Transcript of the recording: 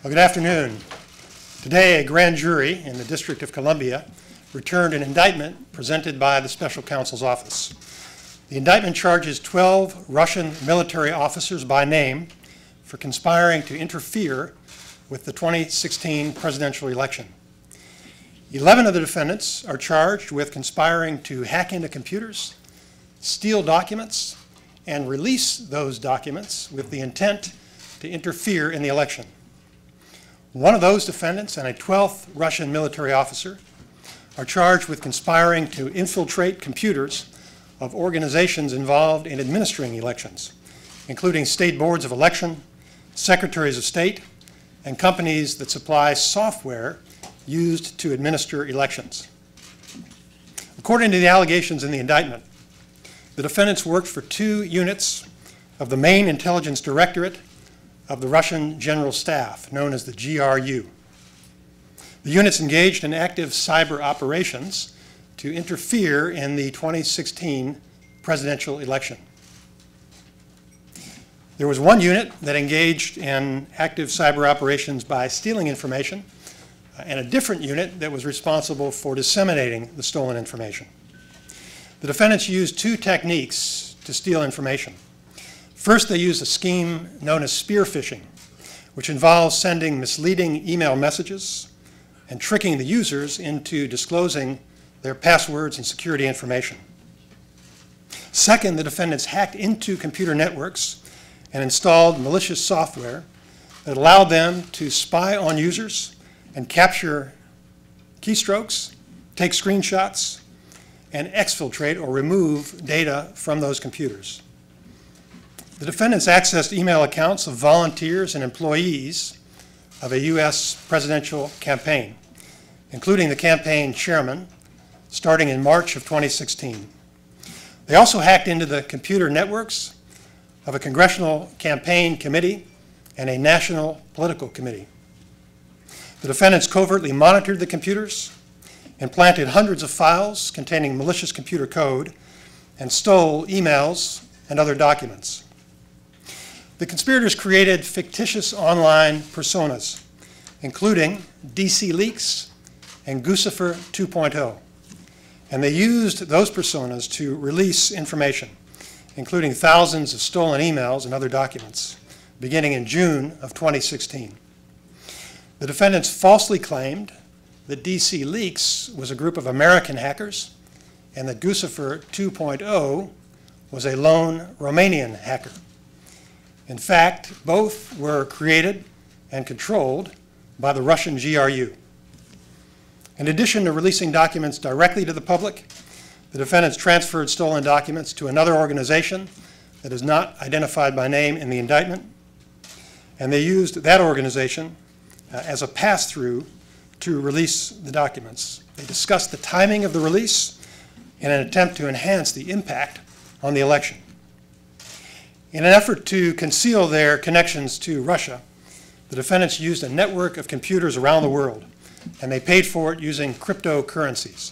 Well, good afternoon. Today, a grand jury in the District of Columbia returned an indictment presented by the Special Counsel's Office. The indictment charges 12 Russian military officers by name for conspiring to interfere with the 2016 presidential election. 11 of the defendants are charged with conspiring to hack into computers, steal documents, and release those documents with the intent to interfere in the election. One of those defendants and a 12th Russian military officer are charged with conspiring to infiltrate computers of organizations involved in administering elections, including state boards of election, secretaries of state, and companies that supply software used to administer elections. According to the allegations in the indictment, the defendants worked for 2 units of the main intelligence directorate of the Russian General Staff, known as the GRU. The units engaged in active cyber operations to interfere in the 2016 presidential election. There was one unit that engaged in active cyber operations by stealing information, and a different unit that was responsible for disseminating the stolen information. The defendants used 2 techniques to steal information. First, they used a scheme known as spear phishing, which involves sending misleading email messages and tricking the users into disclosing their passwords and security information. Second, the defendants hacked into computer networks and installed malicious software that allowed them to spy on users and capture keystrokes, take screenshots, and exfiltrate or remove data from those computers. The defendants accessed email accounts of volunteers and employees of a U.S. presidential campaign, including the campaign chairman, starting in March of 2016. They also hacked into the computer networks of a congressional campaign committee and a national political committee. The defendants covertly monitored the computers and planted hundreds of files containing malicious computer code and stole emails and other documents. The conspirators created fictitious online personas, including DC Leaks and Guccifer 2.0, and they used those personas to release information, including thousands of stolen emails and other documents, beginning in June of 2016. The defendants falsely claimed that DC Leaks was a group of American hackers and that Guccifer 2.0 was a lone Romanian hacker. In fact, both were created and controlled by the Russian GRU. In addition to releasing documents directly to the public, the defendants transferred stolen documents to another organization that is not identified by name in the indictment, and they used that organization as a pass-through to release the documents. They discussed the timing of the release in an attempt to enhance the impact on the election. In an effort to conceal their connections to Russia, the defendants used a network of computers around the world, and they paid for it using cryptocurrencies.